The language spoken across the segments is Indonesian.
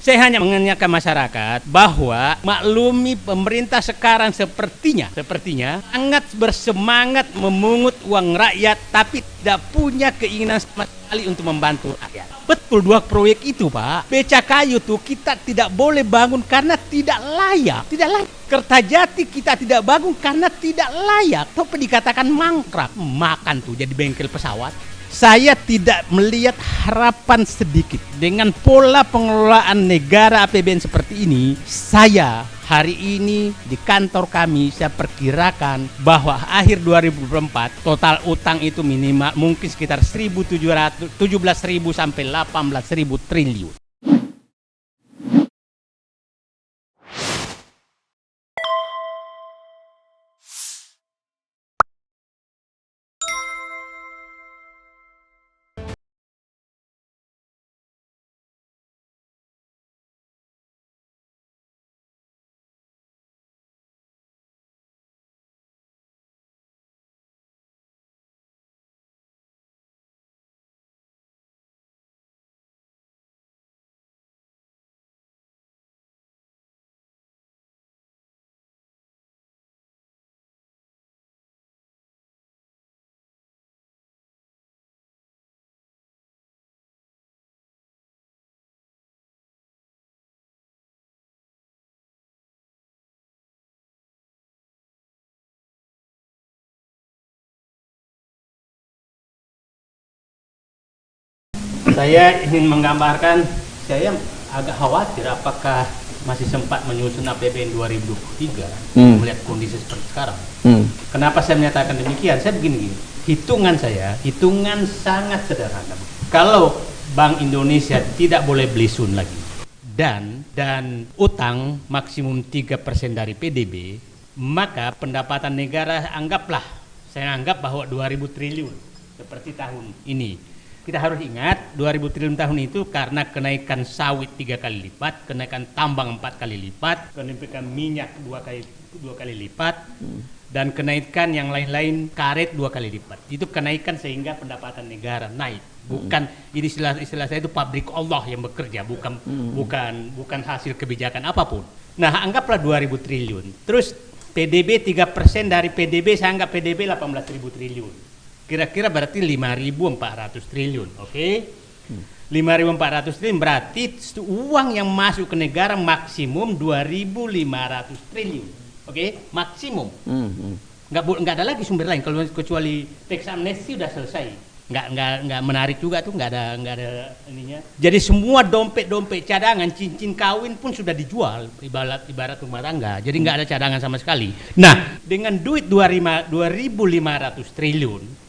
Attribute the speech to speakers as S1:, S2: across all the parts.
S1: Saya hanya mengingatkan masyarakat bahwa maklumi pemerintah sekarang sepertinya sangat bersemangat memungut uang rakyat, tapi tidak punya keinginan sama sekali untuk membantu rakyat. Betul, 2 proyek itu Pak, Becakayu tuh kita tidak boleh bangun karena tidak layak. Kertajati kita tidak bangun karena tidak layak. Tapi dikatakan mangkrak, makan tuh jadi bengkel pesawat. Saya tidak melihat harapan sedikit dengan pola pengelolaan negara APBN seperti ini. Saya hari ini di kantor kami saya perkirakan bahwa akhir 2024 total utang itu minimal mungkin sekitar 17.000 sampai 18.000 triliun. Saya ingin menggambarkan, saya agak khawatir apakah masih sempat menyusun APBN 2023 melihat kondisi seperti sekarang. Kenapa saya menyatakan demikian? Saya begini, hitungan sangat sederhana. Kalau Bank Indonesia tidak boleh beli sun lagi dan utang maksimum 3% dari PDB, maka pendapatan negara saya anggap bahwa 2.000 triliun seperti tahun ini. Kita harus ingat 2.000 triliun tahun itu karena kenaikan sawit 3 kali lipat, kenaikan tambang 4 kali lipat, kenaikan minyak 2 kali lipat, dan kenaikan yang lain-lain karet 2 kali lipat. Itu kenaikan sehingga pendapatan negara naik. Bukan ini istilah saya itu pabrik Allah yang bekerja, bukan hasil kebijakan apapun. Nah, anggaplah 2.000 triliun. Terus PDB 3% dari PDB, saya anggap PDB 18.000 triliun. Kira-kira berarti 5.400 triliun, oke? 5.400 triliun berarti uang yang masuk ke negara maksimum 2.500 triliun, oke? Maksimum. Nggak ada lagi sumber lain kalau kecuali tax amnesty udah selesai. Nggak menarik juga tuh, nggak ada ininya. Jadi semua dompet cadangan, cincin kawin pun sudah dijual, ibarat rumah tangga. Jadi nggak ada cadangan sama sekali. Nah, dengan duit 2.500 triliun.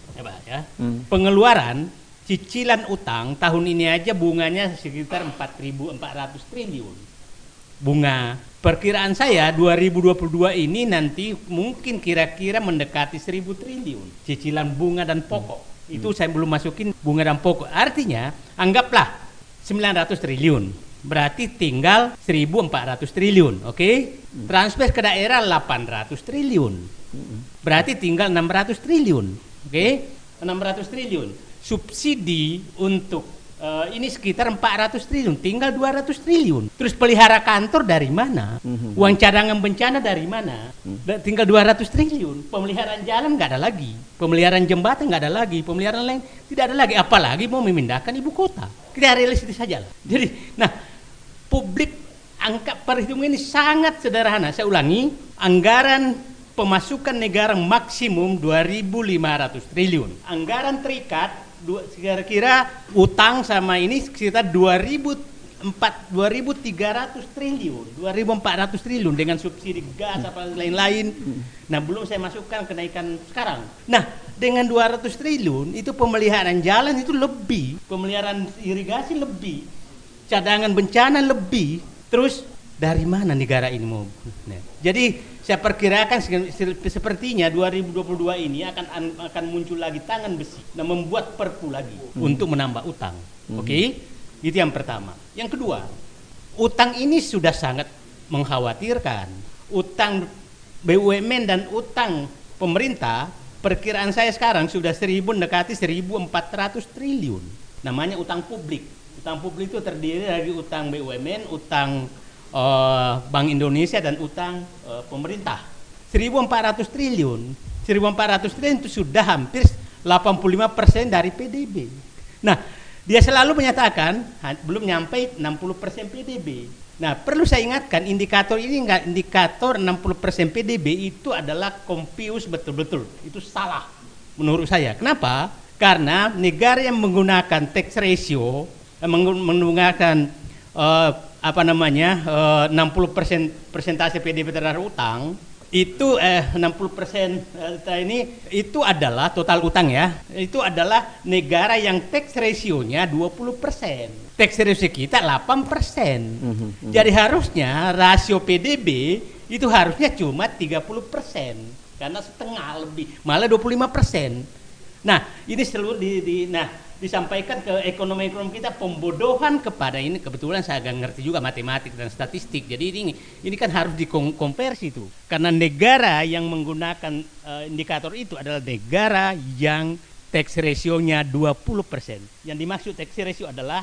S1: Pengeluaran cicilan utang tahun ini aja bunganya sekitar 4.400 triliun. Bunga perkiraan saya 2022 ini nanti mungkin kira-kira mendekati 1.000 triliun cicilan bunga dan pokok. Itu saya belum masukin bunga dan pokok. Artinya anggaplah 900 triliun. Berarti tinggal 1.400 triliun, oke? Transfer ke daerah 800 triliun. Berarti tinggal 600 triliun. Oke, 600 triliun. Subsidi untuk ini sekitar 400 triliun, tinggal 200 triliun. Terus pelihara kantor dari mana? Uang cadangan bencana dari mana? Tinggal 200 triliun. Pemeliharaan jalan nggak ada lagi, pemeliharaan jembatan nggak ada lagi, pemeliharaan lain tidak ada lagi. Apalagi mau memindahkan ibu kota. Kita realistis saja lah. Jadi, nah, publik angka perhitungan ini sangat sederhana. Saya ulangi, anggaran pemasukan negara maksimum 2.500 triliun. Anggaran terikat kira-kira utang sama ini sekitar 2.300 triliun, 2.400 triliun dengan subsidi gas apa lain-lain. Nah, belum saya masukkan kenaikan sekarang. Nah, dengan 200 triliun itu pemeliharaan jalan itu lebih, pemeliharaan irigasi lebih, cadangan bencana lebih. Terus dari mana negara ini mau? Nah, jadi saya perkirakan sepertinya 2022 ini akan muncul lagi tangan besi dan membuat perpu lagi untuk menambah utang. Oke? Itu yang pertama. Yang kedua, utang ini sudah sangat mengkhawatirkan. Utang BUMN dan utang pemerintah, perkiraan saya sekarang sudah mendekati 1.400 triliun. Namanya utang publik. Utang publik itu terdiri dari utang BUMN, utang Bank Indonesia dan utang pemerintah. 1.400 triliun. 1.400 triliun itu sudah hampir 85% dari PDB. Nah, dia selalu menyatakan belum nyampe 60% PDB. Nah, perlu saya ingatkan indikator ini enggak, indikator 60% PDB itu adalah confuse betul-betul. Itu salah menurut saya. Kenapa? Karena negara yang menggunakan tax ratio, menggunakan 60% persentase PDB terhadap utang, itu 60% ini itu adalah total utang ya. Itu adalah negara yang tax ratio-nya 20%. Tax ratio kita 8%. Jadi harusnya rasio PDB itu harusnya cuma 30%. Karena setengah lebih, malah 25%. Nah, ini selalu disampaikan ke ekonomi kita pembodohan kepada ini. Kebetulan saya agak ngerti juga matematik dan statistik. Jadi ini kan harus dikonversi itu. Karena negara yang menggunakan indikator itu adalah negara yang tax ratio-nya 20%. Yang dimaksud tax ratio adalah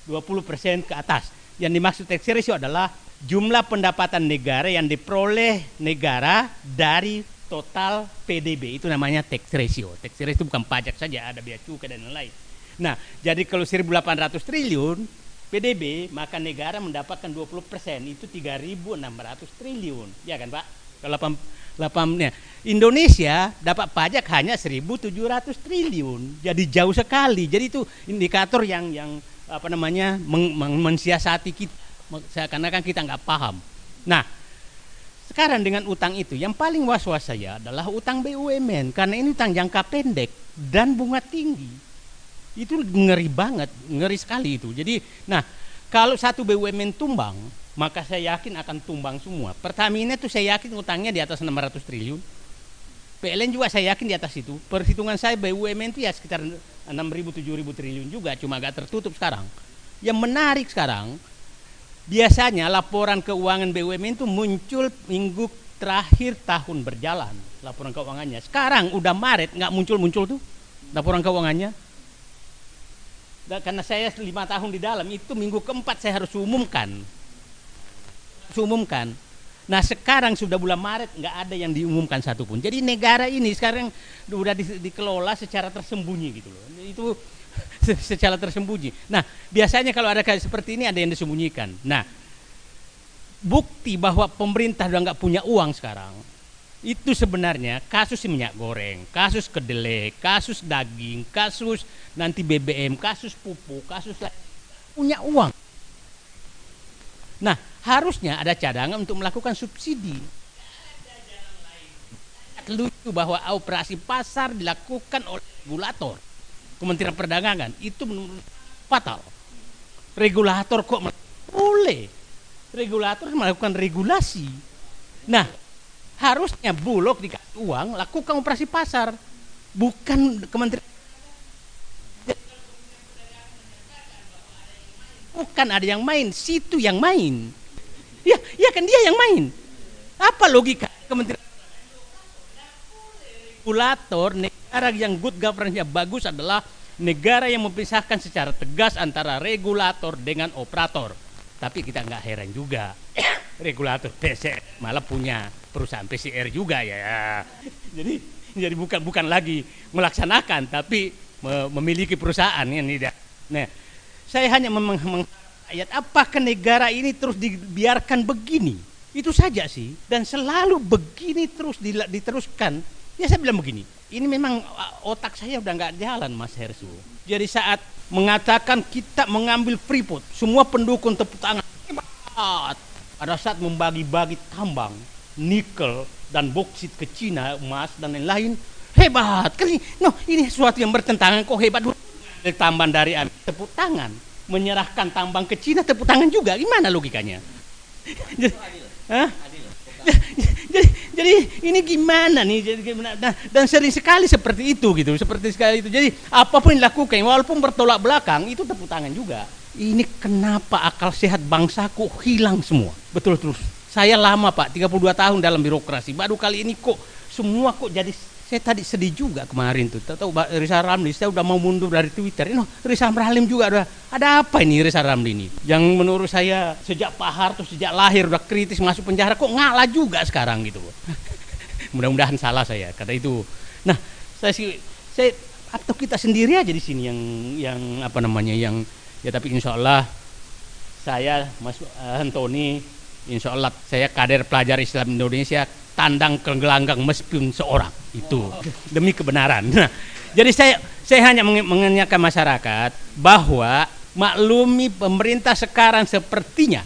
S1: 20% ke atas. Yang dimaksud tax ratio adalah jumlah pendapatan negara yang diperoleh negara dari total PDB. Itu namanya tax ratio. Tax ratio itu bukan pajak saja, ada bea cukai dan lain-lain. Nah, jadi kalau 1.800 triliun PDB, maka negara mendapatkan 20%, itu 3.600 triliun. Ya kan, Pak? Kalau 8-nya. Indonesia dapat pajak hanya 1.700 triliun. Jadi jauh sekali. Jadi itu indikator yang mensiasati kita, karena kan kita nggak paham. Nah, sekarang dengan utang itu yang paling was-was saya adalah utang BUMN, karena ini utang jangka pendek dan bunga tinggi. Itu ngeri banget, ngeri sekali itu. Jadi, nah, kalau satu BUMN tumbang, maka saya yakin akan tumbang semua. Pertamina itu saya yakin utangnya di atas 600 triliun. PLN juga saya yakin di atas itu. Perhitungan saya BUMN itu ya sekitar 6.000-7.000 triliun juga, cuma agak tertutup sekarang. Yang menarik sekarang, biasanya laporan keuangan BUMN itu muncul minggu terakhir tahun berjalan, laporan keuangannya. Sekarang udah Maret nggak muncul tuh laporan keuangannya. Dan karena saya 5 tahun di dalam, itu minggu keempat saya harus umumkan. Nah, sekarang sudah bulan Maret nggak ada yang diumumkan satupun. Jadi negara ini sekarang udah dikelola secara tersembunyi gitu loh. Itu secara tersembunyi. Nah, biasanya kalau ada kayak seperti ini ada yang disembunyikan. Nah, bukti bahwa pemerintah udah nggak punya uang sekarang, itu sebenarnya kasus minyak goreng, kasus kedelai, kasus daging, kasus nanti BBM, kasus pupuk, kasus punya uang. Nah, harusnya ada cadangan untuk melakukan subsidi. Lucu bahwa operasi pasar dilakukan oleh regulator, Kementerian Perdagangan, itu menurut fatal. Regulator kok boleh? Regulator melakukan regulasi. Nah, harusnya Bulog dikasih uang, lakukan operasi pasar, bukan Kementerian. Bukan ada yang main, situ yang main. Ya kan dia yang main. Apa logika Kementerian? Regulator negara yang good governance-nya bagus adalah negara yang memisahkan secara tegas antara regulator dengan operator. Tapi kita nggak heran juga, regulator PCR malah punya perusahaan PCR juga ya. Jadi bukan lagi melaksanakan, tapi memiliki perusahaan yang tidak. Nah, saya hanya ayat apakah negara ini terus dibiarkan begini? Itu saja sih, dan selalu begini terus diteruskan. Ya saya bilang begini, ini memang otak saya udah nggak jalan, Mas Hersu. Jadi saat mengatakan kita mengambil Freeport, semua pendukung tepuk tangan. Hebat. Pada saat membagi-bagi tambang, nikel dan boksit ke Cina, emas dan lain-lain, hebat. Ini sesuatu yang bertentangan, kok hebat. Tambang dari Amerika, tepuk tangan. Menyerahkan tambang ke Cina, tepuk tangan juga. Gimana logikanya? Jadi ini gimana nih? Dan sering sekali seperti itu gitu, Jadi apapun yang dilakukan, walaupun bertolak belakang, itu tepuk tangan juga. Ini kenapa akal sehat bangsaku hilang semua? Betul terus. Saya lama Pak, 32 tahun dalam birokrasi. Baru kali ini kok semua kok jadi Saya tadi sedih juga kemarin tuh. Tahu Rizal Ramli, saya udah mau mundur dari Twitter. Rizal Ramli juga ada apa ini Rizal Ramli ini? Yang menurut saya sejak Pak Harto, sejak lahir udah kritis masuk penjara, kok ngalah juga sekarang gitu. Mudah-mudahan salah saya kata itu. Nah, saya atau kita sendiri aja di sini yang apa namanya yang ya, tapi insya Allah saya Mas Antoni, insya Allah saya kader pelajar Islam Indonesia, tandang ke gelanggang meskipun seorang itu demi kebenaran. Nah, jadi saya hanya mengingatkan masyarakat bahwa maklumi pemerintah sekarang sepertinya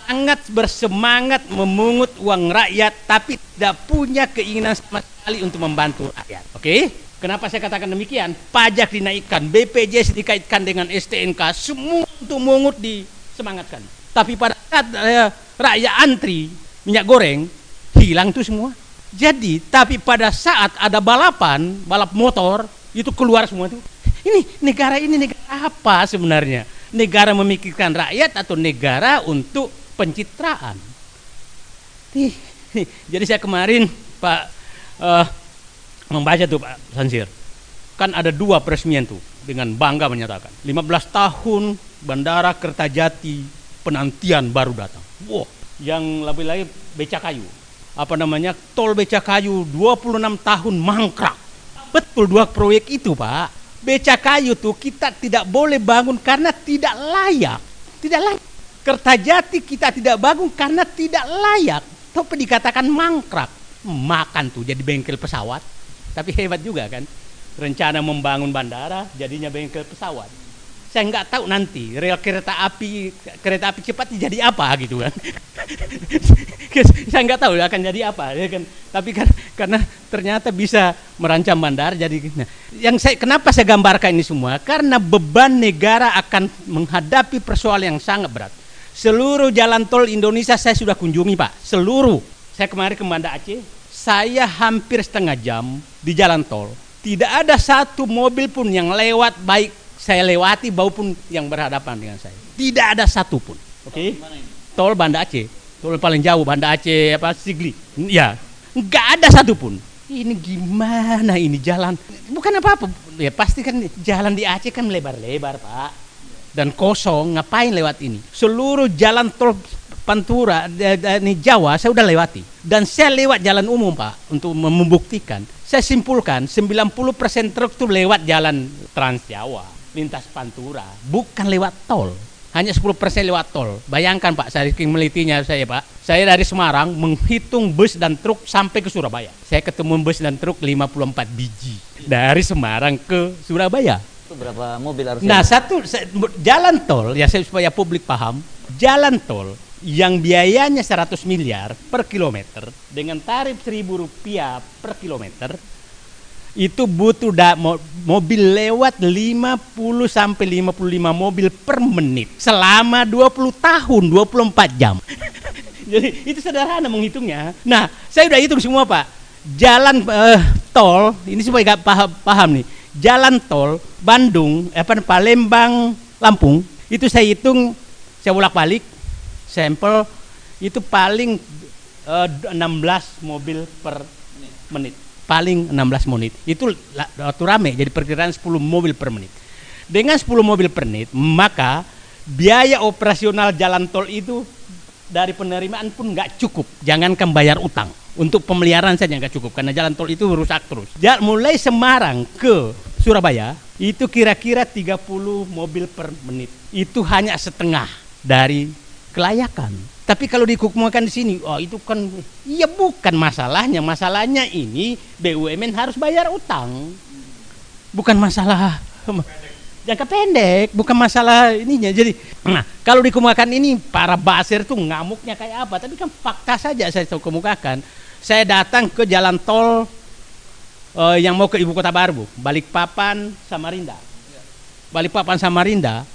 S1: sangat bersemangat memungut uang rakyat tapi tidak punya keinginan sama sekali untuk membantu rakyat. Oke? Kenapa saya katakan demikian? Pajak dinaikkan, BPJS dikaitkan dengan STNK, semua untuk mengut disemangatkan. Tapi pada saat rakyat antri minyak goreng, hilang tuh semua. Jadi, tapi pada saat ada balap motor, itu keluar semua tuh. Ini negara apa sebenarnya? Negara memikirkan rakyat atau negara untuk pencitraan? Jadi saya kemarin Pak membaca tuh Pak Sansir. Kan ada 2 peresmian tuh dengan bangga menyatakan 15 tahun Bandara Kertajati penantian baru datang. Wow, yang lebih Becakayu. Tol Becakayu 26 tahun mangkrak. Betul 2 proyek itu, Pak. Becakayu tuh kita tidak boleh bangun karena tidak layak. Tidak layak. Kertajati kita tidak bangun karena tidak layak. Tapi dikatakan mangkrak. Makan tuh jadi bengkel pesawat. Tapi hebat juga kan. Rencana membangun bandara jadinya bengkel pesawat. Saya nggak tahu nanti rel kereta api cepat jadi apa gitu kan. Saya nggak tahu akan jadi apa ya kan. Tapi kan karena ternyata bisa merancang bandara jadi. Nah, kenapa saya gambarkan ini semua? Karena beban negara akan menghadapi persoalan yang sangat berat. Seluruh jalan tol Indonesia saya sudah kunjungi, Pak. Seluruh. Saya kemarin ke Banda Aceh, saya hampir setengah jam di jalan tol. Tidak ada satu mobil pun yang lewat baik saya lewati maupun yang berhadapan dengan saya. Tidak ada satu pun. Oke? Tol Banda Aceh. Tol paling jauh Banda Aceh Sigli. Ya, enggak ada satu pun. Ini gimana ini jalan? Bukan apa-apa. Ya pasti kan jalan di Aceh kan lebar-lebar, Pak. Dan kosong, ngapain lewat ini? Seluruh jalan tol Pantura di Jawa saya udah lewati. Dan saya lewat jalan umum, Pak, untuk membuktikan. Saya simpulkan 90% truk itu lewat jalan Trans Jawa, lintas Pantura, bukan lewat tol. Hanya 10% lewat tol. Bayangkan, Pak, saya melitinya saya, Pak. Saya dari Semarang menghitung bus dan truk sampai ke Surabaya. Saya ketemu bus dan truk 54 biji dari Semarang ke Surabaya.
S2: Itu berapa mobil harusnya?
S1: Nah, jalan tol ya supaya publik paham, jalan tol yang biayanya 100 miliar per kilometer dengan tarif Rp1.000 per kilometer itu butuh mobil lewat 50 sampai 55 mobil per menit selama 20 tahun 24 jam. Jadi itu sederhana menghitungnya. Nah, saya udah hitung semua, Pak. Jalan tol ini supaya paham nih. Jalan tol Bandung, Palembang, Lampung itu saya hitung, saya bolak-balik sampel itu paling 16 mobil per menit. Paling 16 menit. Itu waktu rame jadi perkiraan 10 mobil per menit. Dengan 10 mobil per menit, maka biaya operasional jalan tol itu dari penerimaan pun nggak cukup. Jangankan bayar utang. Untuk pemeliharaan saja nggak cukup karena jalan tol itu rusak terus. Mulai Semarang ke Surabaya itu kira-kira 30 mobil per menit. Itu hanya setengah dari kelayakan. Tapi kalau dikukuhkan di sini, itu kan iya bukan masalahnya. Masalahnya ini BUMN harus bayar utang. Bukan masalah jangka pendek, bukan masalah ininya. Jadi, kalau dikemukakan ini para basir tuh ngamuknya kayak apa? Tapi kan fakta saja saya kemukakan. Saya datang ke jalan tol yang mau ke Ibu Kota Baru, Balikpapan Samarinda. Balikpapan Samarinda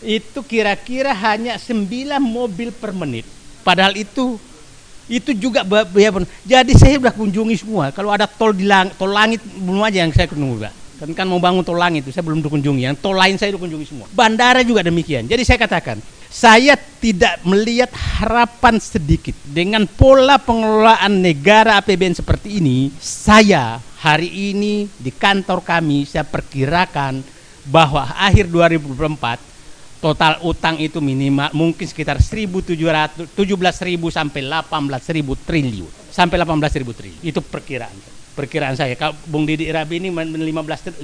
S1: itu kira-kira hanya 9 mobil per menit. Padahal itu juga jadi saya sudah kunjungi semua. Kalau ada tol tol langit belum aja yang saya kunjungi, Pak. Kan mau bangun tol langit itu saya belum kunjungi. Yang tol lain saya kunjungi semua. Bandara juga demikian. Jadi saya katakan, Saya tidak melihat harapan sedikit dengan pola pengelolaan negara APBN seperti ini. Saya hari ini di kantor kami saya perkirakan bahwa akhir 2024 total utang itu minimal mungkin sekitar 17.000 sampai 18.000 triliun. Sampai 18.000 triliun. Itu perkiraan saya. Kalau Bung Didi Irabi ini 15.000,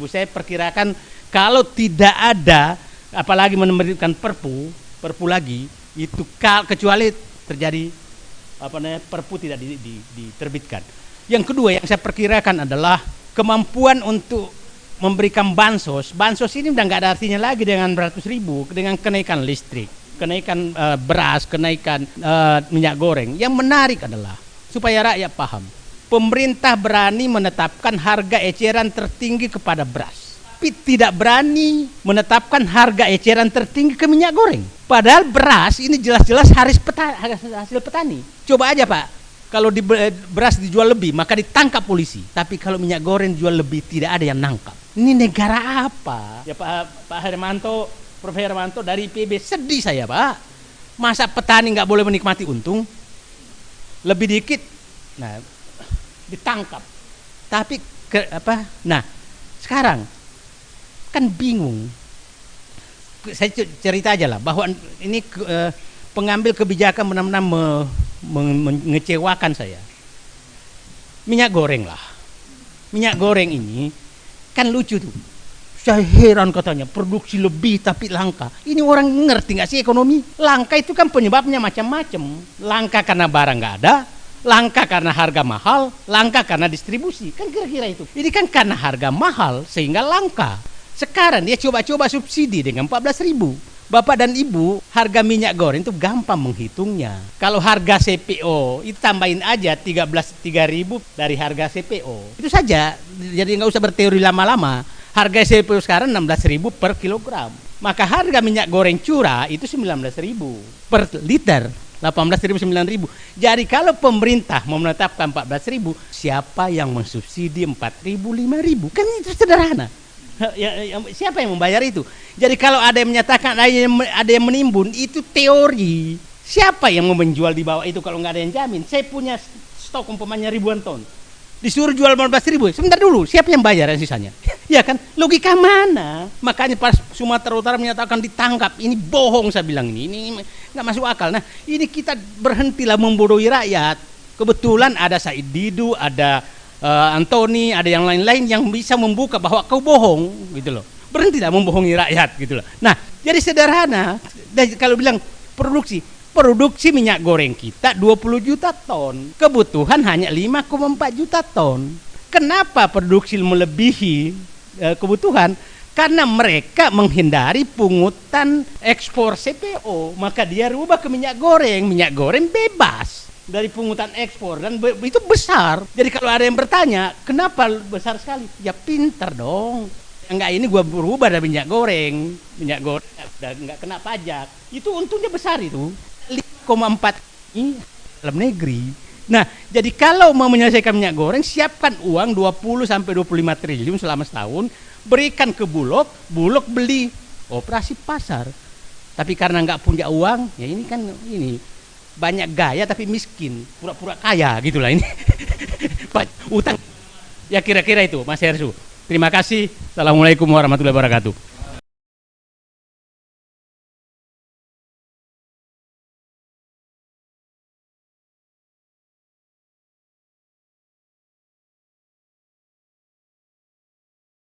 S1: saya perkirakan kalau tidak ada apalagi menerbitkan perpu lagi itu kecuali terjadi perpu tidak diterbitkan. Yang kedua yang saya perkirakan adalah kemampuan untuk memberikan bansos ini udah nggak ada artinya lagi dengan beratus ribu, dengan kenaikan listrik, kenaikan beras, kenaikan minyak goreng. Yang menarik adalah supaya rakyat paham, pemerintah berani menetapkan harga eceran tertinggi kepada beras, tapi tidak berani menetapkan harga eceran tertinggi ke minyak goreng. Padahal beras ini jelas-jelas hasil petani. Coba aja Pak, kalau beras dijual lebih maka ditangkap polisi. Tapi kalau minyak goreng dijual lebih tidak ada yang nangkap. Ini negara apa? Ya Pak Hermanto, Prof. Hermanto dari IPB, sedih saya Pak. Masa petani nggak boleh menikmati untung? Lebih dikit, nah ditangkap. Tapi nah sekarang kan bingung. Saya cerita aja lah bahwa ini pengambil kebijakan benar-benar mengecewakan saya. Minyak goreng lah. Minyak goreng ini kan lucu tuh. Saya heran katanya produksi lebih tapi langka. Ini orang ngerti nggak sih ekonomi? Langka itu kan penyebabnya macam-macam. Langka karena barang nggak ada, langka karena harga mahal, langka karena distribusi. Kan kira-kira itu. Ini kan karena harga mahal sehingga langka. Sekarang dia coba-coba subsidi dengan 14.000. Bapak dan Ibu, harga minyak goreng itu gampang menghitungnya. Kalau harga CPO itu tambahin aja 3.000 dari harga CPO. Itu saja. Jadi nggak usah berteori lama-lama. Harga CPO sekarang 16.000 per kilogram. Maka harga minyak goreng curah itu 19.000 per liter. 18.000, 9.000. Jadi kalau pemerintah mau menetapkan 14.000, siapa yang mensubsidi 4.000, 5.000? Kan itu sederhana. Siapa yang membayar itu? Jadi kalau ada yang menyatakan ada yang menimbun, itu teori. Siapa yang mau menjual di bawah itu kalau nggak ada yang jamin? Saya punya stok umpamanya ribuan ton, disuruh jual 15.000. Sebentar dulu, siapa yang bayar yang sisanya? Ya kan, logika mana? Makanya pas Sumatera Utara menyatakan ditangkap, ini bohong saya bilang ini nggak masuk akal. Nah ini kita berhentilah membodohi rakyat. Kebetulan ada Said Didu, ada Antoni, ada yang lain-lain yang bisa membuka bahwa kau bohong gitu loh. Berhentilah membohongi rakyat gitu loh. Nah, jadi sederhana. Dan kalau bilang produksi minyak goreng kita 20 juta ton, kebutuhan hanya 5,4 juta ton. Kenapa produksi melebihi kebutuhan? Karena mereka menghindari pungutan ekspor CPO, maka dia rubah ke minyak goreng bebas dari pungutan ekspor dan itu besar. Jadi kalau ada yang bertanya kenapa besar sekali, ya pintar dong. Enggak, ini gua berubah dari minyak goreng dan nggak kena pajak, itu untungnya besar itu 5,4 ini dalam negeri. Nah jadi kalau mau menyelesaikan minyak goreng, siapkan uang 20 sampai 25 triliun selama setahun, berikan ke Bulog beli, operasi pasar. Tapi karena nggak punya uang, ya ini kan ini banyak gaya tapi miskin, pura-pura kaya gitulah ini. Utang. Ya kira-kira itu Mas Hersu. Terima kasih. Assalamualaikum warahmatullahi wabarakatuh.